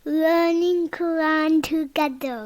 learning Quran together.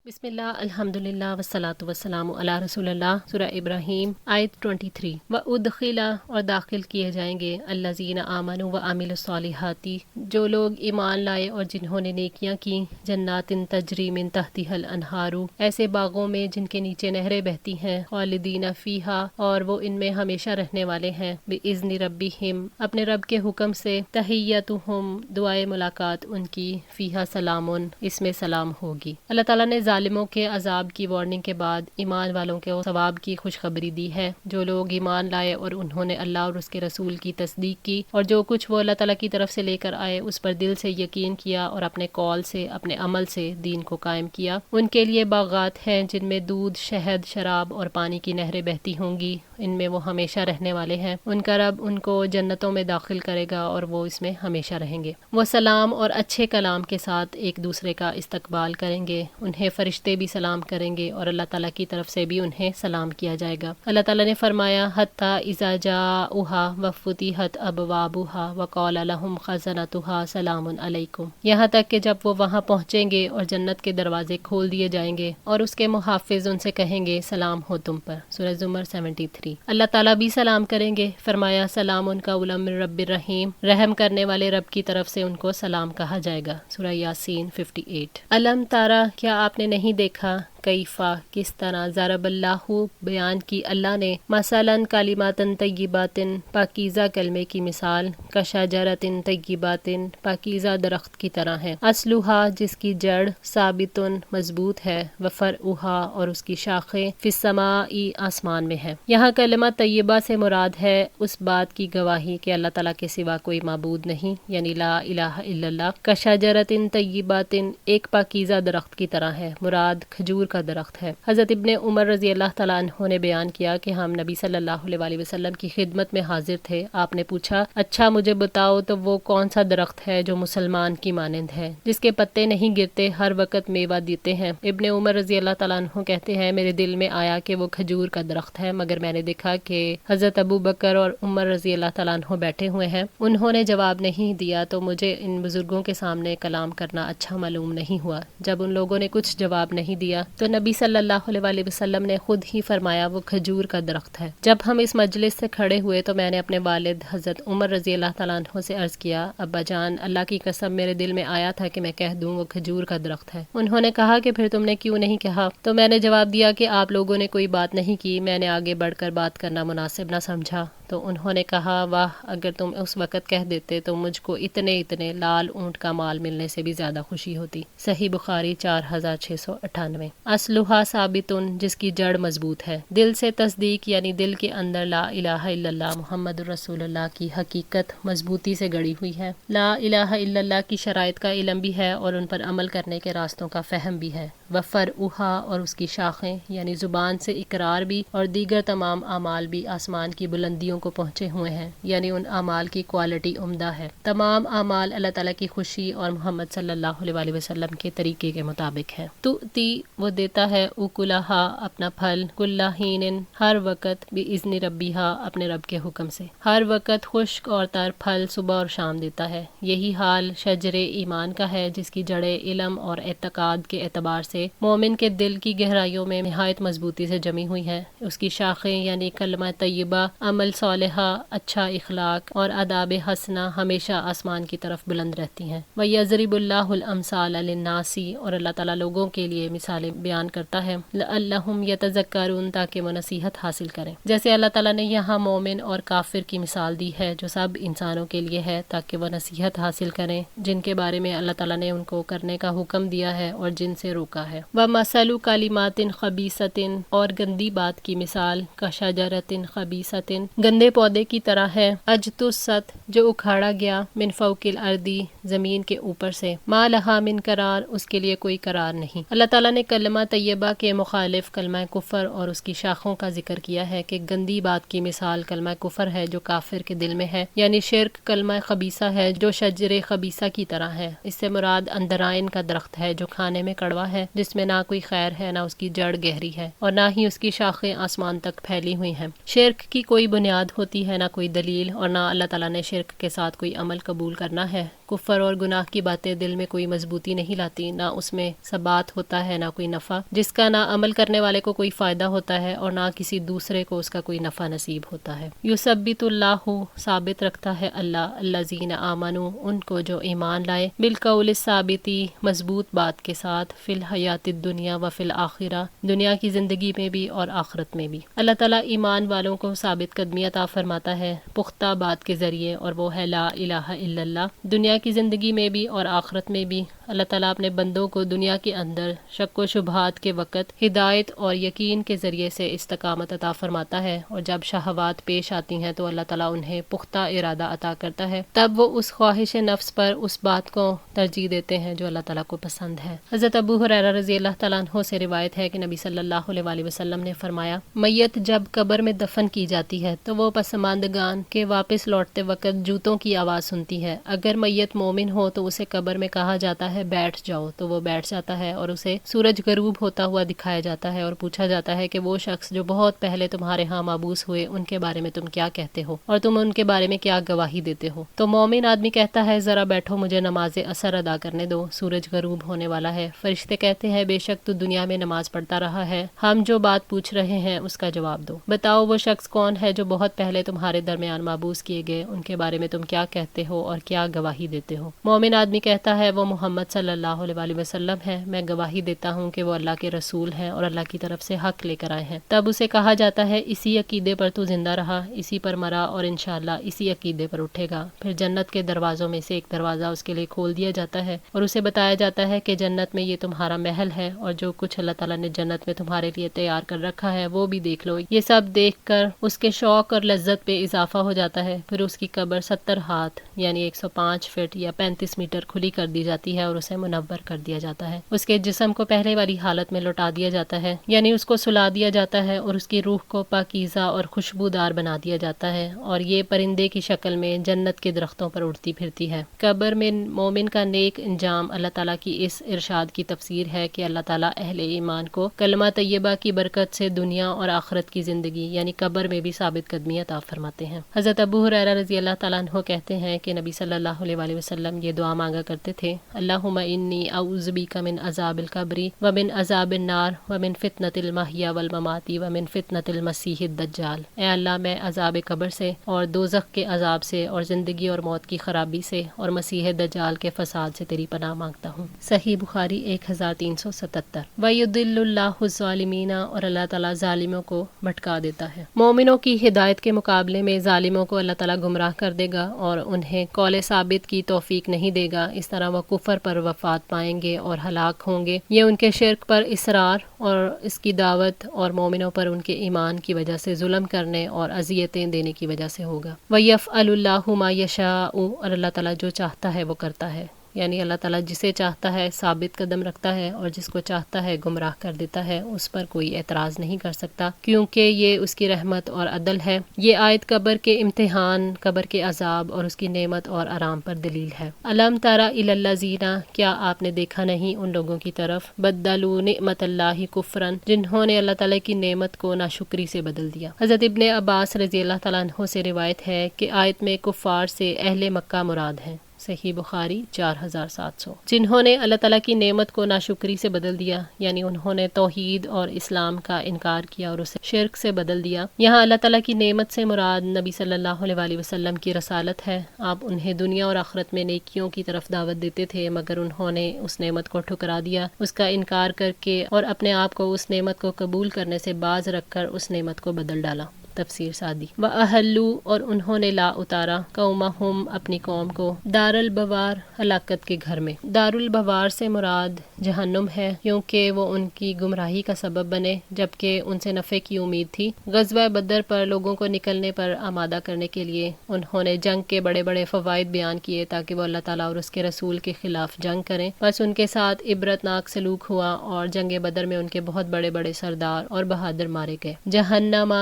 بسم اللہ الحمدللہ والصلاۃ والسلام علی رسول اللہ۔ سورہ ابراہیم آیت 23۔ وَأُدْخِلَ اور داخل کیے جائیں گے الذین آمنوا وعملوا الصالحات جو لوگ ایمان لائے اور جنہوں نے نیکیاں کی، جنات تجری من تحتها الانہار ایسے باغوں میں جن کے نیچے نہریں بہتی ہیں، خالدین فیہا اور وہ ان میں ہمیشہ رہنے والے ہیں، بإذن ربہم اپنے رب کے حکم سے، تحیتہم دعائے ملاقات ان کی، فیہا سلام اس میں سلام ہوگی۔ اللہ تعالیٰ نے ظالموں کے عذاب کی وارننگ کے بعد ایمان والوں کے ثواب کی خوشخبری دی ہے۔ جو لوگ ایمان لائے اور انہوں نے اللہ اور اس کے رسول کی تصدیق کی اور جو کچھ وہ اللہ تعالیٰ کی طرف سے لے کر آئے اس پر دل سے یقین کیا اور اپنے قول سے اپنے عمل سے دین کو قائم کیا، ان کے لیے باغات ہیں جن میں دودھ، شہد، شراب اور پانی کی نہریں بہتی ہوں گی، ان میں وہ ہمیشہ رہنے والے ہیں۔ ان کا رب ان کو جنتوں میں داخل کرے گا اور وہ اس میں ہمیشہ رہیں گے۔ وہ سلام اور اچھے کلام کے ساتھ ایک دوسرے کا استقبال کریں گے، انہیں فرشتے بھی سلام کریں گے اور اللہ تعالیٰ کی طرف سے بھی انہیں سلام کیا جائے گا۔ اللہ تعالیٰ نے فرمایا حتی اذا جاؤہا وفتحت ابوابہا وقال لہم خزنتہا سلام علیکم، یہاں تک کہ جب وہ وہاں پہنچیں گے اور جنت کے دروازے کھول دیے جائیں گے اور اس کے محافظ ان سے کہیں گے سلام ہو تم پر۔ سورہ زمر 73۔ اللہ تعالیٰ بھی سلام کریں گے، فرمایا سلام قولا من رب الرحیم، رحم کرنے والے رب کی طرف سے ان کو سلام کہا جائے گا۔ سورہ یاسین 58۔ علم تارا کیا آپ نے نہیں دیکھا، کیفا کس طرح، ضرب اللہ بیان کی اللہ نے، مثلاً کلمات طیبات پاکیزہ کلمے کی مثال، کشجرۃ طیبات پاکیزہ درخت کی طرح ہے، اصلھا جس کی جڑ، ثابت مضبوط ہے، وفرعھا اور اس کی شاخیں، فی السماء آسمان میں ہے۔ یہاں کلمہ طیبہ سے مراد ہے اس بات کی گواہی کہ اللہ تعالیٰ کے سوا کوئی معبود نہیں، یعنی لا الہ الا اللہ۔ کشجرۃ طیبات ایک پاکیزہ درخت کی طرح ہے، مراد کھجور کا درخت ہے۔ حضرت ابن عمر رضی اللہ تعالیٰ عنہ نے بیان کیا کہ ہم نبی صلی اللہ علیہ وسلم کی خدمت میں حاضر تھے، آپ نے پوچھا اچھا مجھے بتاؤ تو وہ کون سا درخت ہے جو مسلمان کی مانند ہے، جس کے پتے نہیں گرتے، ہر وقت میوہ دیتے ہیں؟ ابن عمر رضی اللہ تعالیٰ عنہ کہتے ہیں میرے دل میں آیا کہ وہ کھجور کا درخت ہے، مگر میں نے دیکھا کہ حضرت ابو بکر اور عمر رضی اللہ تعالیٰ عنہ بیٹھے ہوئے ہیں، انہوں نے جواب نہیں دیا تو مجھے ان بزرگوں کے سامنے کلام کرنا اچھا معلوم نہیں ہوا۔ جب ان لوگوں نے کچھ جواب نہیں دیا تو نبی صلی اللہ علیہ وسلم نے خود ہی فرمایا وہ کھجور کا درخت ہے۔ جب ہم اس مجلس سے کھڑے ہوئے تو میں نے اپنے والد حضرت عمر رضی اللہ تعالیٰ عنہ سے عرض کیا ابا جان اللہ کی قسم میرے دل میں آیا تھا کہ میں کہہ دوں وہ کھجور کا درخت ہے۔ انہوں نے کہا کہ پھر تم نے کیوں نہیں کہا؟ تو میں نے جواب دیا کہ آپ لوگوں نے کوئی بات نہیں کی، میں نے آگے بڑھ کر بات کرنا مناسب نہ سمجھا۔ تو انہوں نے کہا واہ اگر تم اس وقت کہہ دیتے تو مجھ کو اتنے لال اونٹ کا مال ملنے سے بھی زیادہ خوشی ہوتی۔ صحیح بخاری 4698۔ اصلھا ثابت جس کی جڑ مضبوط ہے، دل سے تصدیق یعنی دل کے اندر لا الہ الا اللہ محمد الرسول اللہ کی حقیقت مضبوطی سے گڑی ہوئی ہے، لا الہ الا اللہ کی شرائط کا علم بھی ہے اور ان پر عمل کرنے کے راستوں کا فہم بھی ہے، وفرعھا اور اس کی شاخیں یعنی زبان سے اقرار بھی اور دیگر تمام اعمال بھی آسمان کی بلندیوں کو پہنچے ہوئے ہیں، یعنی ان اعمال کی کوالٹی عمدہ ہے، تمام اعمال اللہ تعالیٰ کی خوشی اور محمد صلی اللہ علیہ وسلم کے طریقے کے مطابق ہے۔ تؤتی وہ دیتا ہے اکلھا اپنا پھل، کل حین ہر وقت، باذن ربھا اپنے رب کے حکم سے، ہر وقت خشک اور تر پھل صبح اور شام دیتا ہے۔ یہی حال شجر ایمان کا ہے جس کی جڑیں علم اور اعتقاد کے اعتبار سے مومن کے دل کی گہرائیوں میں نہایت مضبوطی سے جمی ہوئی ہیں، اس کی شاخیں یعنی کلمہ طیبہ، عمل صالحہ، اچھا اخلاق اور آداب حسنہ ہمیشہ آسمان کی طرف بلند رہتی ہیں۔ وَيَضْرِبُ اللَّهُ الْأَمْثَالَ لِلنَّاسِ اور اللہ تعالیٰ لوگوں کے لیے مثالیں بیان کرتا ہے، لَعَلَّهُمْ يَتَذَكَّرُونَ تاکہ وہ نصیحت حاصل کریں۔ جیسے اللہ تعالیٰ نے یہاں مومن اور کافر کی مثال دی ہے جو سب انسانوں کے لیے ہے تاکہ وہ نصیحت حاصل کریں، جن کے بارے میں اللہ تعالیٰ نے ان کو کرنے کا حکم دیا ہے اور جن سے روکا ہے۔ وَمَثَلُ كَلِمَاتٍ خَبِيثَةٍ اور گندی بات کی مثال، كَشَجَرَةٍ خَبِيثَةٍ گندے پودے کی طرح ہے، اجتثت جو اکھاڑا گیا، من فوق الارض زمین کے اوپر سے، ما لہا من قرار اس کے لیے کوئی قرار نہیں۔ اللہ تعالیٰ نے کلمہ طیبہ کے مخالف کلمہ کفر اور اس کی شاخوں کا ذکر کیا ہے کہ گندی بات کی مثال کلمہ کفر ہے جو کافر کے دل میں ہے، یعنی شرک کلمہ خبیثہ ہے جو شجر خبیثہ کی طرح ہے۔ اس سے مراد اندرائن کا درخت ہے جو کھانے میں کڑوا ہے، جس میں نہ کوئی خیر ہے، نہ اس کی جڑ گہری ہے اور نہ ہی اس کی شاخیں آسمان تک پھیلی ہوئی ہیں۔ شرک کی کوئی بنیاد ہوتی ہے، نہ کوئی دلیل، اور نہ اللہ تعالیٰ نے شرک کے ساتھ کوئی عمل قبول کرنا ہے۔ کفر اور گناہ کی باتیں دل میں کوئی مضبوطی نہیں لاتی، نہ اس میں ثبات ہوتا ہے، نہ کوئی نفع، جس کا نہ عمل کرنے والے کو کوئی فائدہ ہوتا ہے اور نہ کسی دوسرے کو اس کا کوئی نفع نصیب ہوتا ہے۔ یثبت اللہ، ثابت رکھتا ہے اللہ، الذین آمنوا، ان کو جو ایمان لائے، بالقول الثابتی، مضبوط بات کے ساتھ، فی الحیات الدنیا و فی الآخرہ، دنیا کی زندگی میں بھی اور آخرت میں بھی۔ اللہ تعالیٰ ایمان والوں کو ثابت قدمی عطا فرماتا ہے پختہ بات کے ذریعے، اور وہ ہے لا الہ الا اللہ۔ دنیا کی زندگی میں بھی اور آخرت میں بھی اللہ تعالیٰ اپنے بندوں کو دنیا کے اندر شک و شبہات کے وقت ہدایت اور یقین کے ذریعے سے استقامت عطا فرماتا ہے، اور جب شہوات پیش آتی ہیں تو اللہ تعالیٰ انہیں پختہ ارادہ عطا کرتا ہے، تب وہ اس خواہش نفس پر اس بات کو ترجیح دیتے ہیں جو اللہ تعالیٰ کو پسند ہے۔ حضرت ابو ہریرہ رضی اللہ تعالیٰ عنہ سے روایت ہے کہ نبی صلی اللہ علیہ وآلہ وسلم نے فرمایا، میت جب قبر میں دفن کی جاتی ہے تو وہ پسماندگان کے واپس لوٹتے وقت جوتوں کی آواز سنتی ہے۔ اگر میت مومن ہو تو اسے قبر میں کہا جاتا ہے بیٹھ جاؤ، تو وہ بیٹھ جاتا ہے، اور اسے سورج غروب ہوتا ہوا دکھایا جاتا ہے اور پوچھا جاتا ہے کہ وہ شخص جو بہت پہلے تمہارے ہاں مابعوث ہوئے، ان کے بارے میں تم کیا کہتے ہو اور تم ان کے بارے میں کیا گواہی دیتے ہو؟ تو مومن آدمی کہتا ہے ذرا بیٹھو، مجھے نماز عصر ادا کرنے دو، سورج غروب ہونے والا ہے۔ فرشتے کہتے ہیں بے شک تو دنیا میں نماز پڑھتا رہا ہے، ہم جو بات پوچھ رہے ہیں اس کا جواب دو۔ بتاؤ وہ شخص کون ہے جو بہت پہلے تمہارے درمیان مابعوث کیے گئے، ان کے بارے میں تم کیا کہتے ہو اور کیا گواہی دیتے ہو؟ مومن آدمی کہتا ہے وہ محمد صلی اللہ علیہ وآلہ وسلم ہے، میں گواہی دیتا ہوں کہ وہ اللہ کے رسول ہیں اور اللہ کی طرف سے حق لے کر آئے ہیں۔ تب اسے کہا جاتا ہے اسی عقیدے پر تو زندہ رہا، اسی پر مرا اور انشاءاللہ اسی عقیدے پر اٹھے گا۔ پھر جنت کے دروازوں میں سے ایک دروازہ اس کے لیے کھول دیا جاتا ہے اور اسے بتایا جاتا ہے کہ جنت میں یہ تمہارا محل ہے، اور جو کچھ اللہ تعالیٰ نے جنت میں تمہارے لیے تیار کر رکھا ہے وہ بھی دیکھ لو۔ یہ سب دیکھ کر اس کے شوق اور لذت پہ اضافہ ہو جاتا ہے۔ پھر اس کی قبر 70 ہاتھ یعنی 105 فٹ یا 35 میٹر کھلی کر دی جاتی ہے اور اسے منور کر دیا جاتا ہے۔ اس کے جسم کو پہلے والی حالت میں لوٹا دیا جاتا ہے، یعنی اس کو سلا دیا جاتا ہے، اور اس کی روح کو پاکیزہ اور خوشبودار بنا دیا جاتا ہے، اور یہ پرندے کی شکل میں جنت کے درختوں پر اڑتی پھرتی ہے۔ قبر میں مومن کا نیک انجام اللہ تعالیٰ کی اس ارشاد کی تفسیر ہے کہ اللہ تعالیٰ اہل ایمان کو کلمہ طیبہ کی برکت سے دنیا اور آخرت کی زندگی یعنی قبر میں بھی ثابت قدمی عطا فرماتے ہیں۔ حضرت ابو ہریرہ رضی اللہ تعالیٰ عنہ کہتے ہیں کہ نبی صلی اللہ علیہ وآلہ وسلم یہ دعا مانگا کرتے تھے، اللہم انی اعوذ بک من عذاب القبر ومن عذاب النار ومن فتنۃ المحیا والممات ومن فتنۃ المسیح الدجال۔ اے اللہ میں عذاب قبر سے اور دوزخ کے عذاب سے اور زندگی اور موت کی خرابی سے اور مسیح دجال کے فساد سے تیری پناہ مانگتا ہوں۔ صحیح بخاری 1377۔ وَيُضِلُّ اللَّهُ الظَّالِمِينَ، اور اللہ تعالیٰ ظالموں کو بھٹکا دیتا ہے۔ مومنوں کی ہدایت کے مقابلے میں ظالموں کو اللہ تعالیٰ گمراہ کر دے گا اور انہیں قول ثابت کی توفیق نہیں دے گا، اس طرح وہ کفر پر وفات پائیں گے اور ہلاک ہوں گے۔ یہ ان کے شرک پر اصرار اور اس کی دعوت اور مومنوں پر ان کے ایمان کی وجہ سے ظلم کرنے اور اذیتیں دینے کی وجہ سے ہوگا۔ وَيَفْعَلُ اللَّهُ مَا يَشَاءُ، اور اللہ تعالیٰ جو چاہتا ہے وہ کرتا ہے، یعنی اللہ تعالیٰ جسے چاہتا ہے ثابت قدم رکھتا ہے اور جس کو چاہتا ہے گمراہ کر دیتا ہے، اس پر کوئی اعتراض نہیں کر سکتا کیونکہ یہ اس کی رحمت اور عدل ہے۔ یہ آیت قبر کے امتحان، قبر کے عذاب اور اس کی نعمت اور آرام پر دلیل ہے۔ الم تر الی الذین، کیا آپ نے دیکھا نہیں ان لوگوں کی طرف، بدلوا نعمت اللہ کفرا، جنہوں نے اللہ تعالیٰ کی نعمت کو ناشکری سے بدل دیا۔ حضرت ابن عباس رضی اللہ تعالیٰ عنہ سے روایت ہے کہ آیت میں کفار سے اہل مکہ مراد ہیں۔ صحیح بخاری 4700۔ جنہوں نے اللہ تعالیٰ کی نعمت کو ناشکری سے بدل دیا، یعنی انہوں نے توحید اور اسلام کا انکار کیا اور اسے شرک سے بدل دیا۔ یہاں اللہ تعالیٰ کی نعمت سے مراد نبی صلی اللہ علیہ وآلہ وسلم کی رسالت ہے۔ آپ انہیں دنیا اور آخرت میں نیکیوں کی طرف دعوت دیتے تھے، مگر انہوں نے اس نعمت کو ٹھکرا دیا، اس کا انکار کر کے اور اپنے آپ کو اس نعمت کو قبول کرنے سے باز رکھ کر اس نعمت کو بدل ڈالا۔ تفسیر سعدی۔ وَأَحَلُّوا، اور انہوں نے لا اتارا، قومہم، اپنی قوم کو، دار البوار، ہلاکت کے گھر میں۔ دار البوار سے مراد جہنم ہے کیونکہ وہ ان کی گمراہی کا سبب بنے جبکہ ان سے نفع کی امید تھی۔ غزوہ بدر پر لوگوں کو نکلنے پر آمادہ کرنے کے لیے انہوں نے جنگ کے بڑے بڑے فوائد بیان کیے تاکہ وہ اللہ تعالیٰ اور اس کے رسول کے خلاف جنگ کریں، بس ان کے ساتھ عبرتناک سلوک ہوا اور جنگ بدر میں ان کے بہت بڑے بڑے سردار اور بہادر مارے گئے۔ جہنم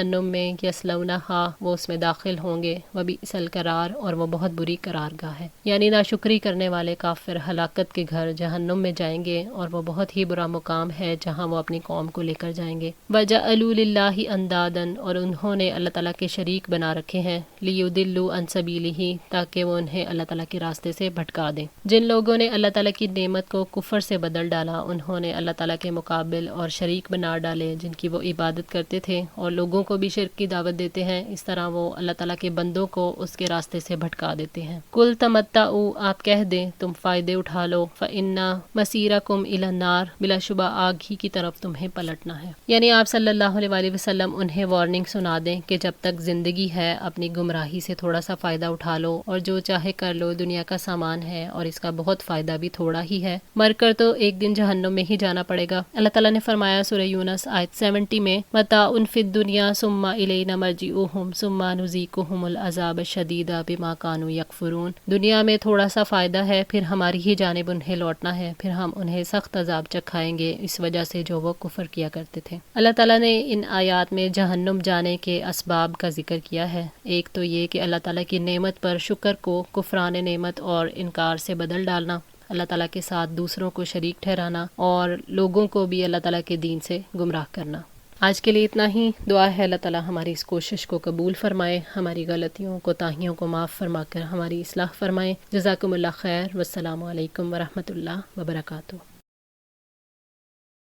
جہنم میں یصلونہا وہ اس میں داخل ہوں گے، وبئس القرار اور وہ بہت بری قرارگاہ ہے، یعنی ناشکری کرنے والے کافر ہلاکت کے گھر جہنم میں جائیں گے اور وہ بہت ہی برا مقام ہے جہاں وہ اپنی قوم کو لے کر جائیں گے۔ وَجَعَلُوا لِلَّهِ اندادًا اور انہوں نے اللہ تعالیٰ کے شریک بنا رکھے ہیں، لِيُضِلُّوا عن سَبِيلِهِ تاکہ وہ انہیں اللہ تعالیٰ کے راستے سے بھٹکا دیں۔ جن لوگوں نے اللہ تعالیٰ کی نعمت کو کفر سے بدل ڈالا، انہوں نے اللہ تعالیٰ کے مقابل اور شریک بنا ڈالے جن کی وہ عبادت کرتے تھے، اور لوگوں کو بھی شرک کی دعوت دیتے ہیں، اس طرح وہ اللہ تعالیٰ کے بندوں کو اس کے راستے سے بھٹکا دیتے ہیں۔ قُلْ تَمَتَّعُوا آپ کہہ دیں تم فائدے اٹھا لو، فَإِنَّ مَصِيرَكُمْ إِلَى النَّارِ بلا شبہ آگ ہی کی طرف تمہیں پلٹنا ہے۔ یعنی آپ صلی اللہ علیہ وآلہ وسلم انہیں وارننگ سنا دیں کہ جب تک زندگی ہے اپنی گمراہی سے تھوڑا سا فائدہ اٹھا لو اور جو چاہے کر لو، دنیا کا سامان ہے اور اس کا بہت فائدہ بھی تھوڑا ہی ہے، مر کر تو ایک دن جہنم میں ہی جانا پڑے گا۔ اللہ تعالیٰ نے فرمایا سورہ یونس آیت 70 میں، متاع فی الدنیا ثم الینا مرجعہم ثم نذیقہم العذاب الشدید بما کانوا یکفرون۔ دنیا میں تھوڑا سا فائدہ ہے، پھر ہماری ہی جانب انہیں لوٹنا ہے، پھر ہم انہیں سخت عذاب چکھائیں گے اس وجہ سے جو وہ کفر کیا کرتے تھے۔ اللہ تعالیٰ نے ان آیات میں جہنم جانے کے اسباب کا ذکر کیا ہے۔ ایک تو یہ کہ اللہ تعالیٰ کی نعمت پر شکر کو کفران نعمت اور انکار سے بدل ڈالنا، اللہ تعالیٰ کے ساتھ دوسروں کو شریک ٹھہرانا اور لوگوں کو بھی اللہ تعالیٰ کے دین سے گمراہ کرنا۔ آج کے لیے اتنا ہی۔ دعا ہے اللہ تعالیٰ ہماری اس کوشش کو قبول فرمائے، ہماری غلطیوں کوتاہیوں کو معاف فرما کر ہماری اصلاح فرمائے۔ جزاکم اللہ خیر، والسلام علیکم ورحمۃ اللہ وبرکاتہ۔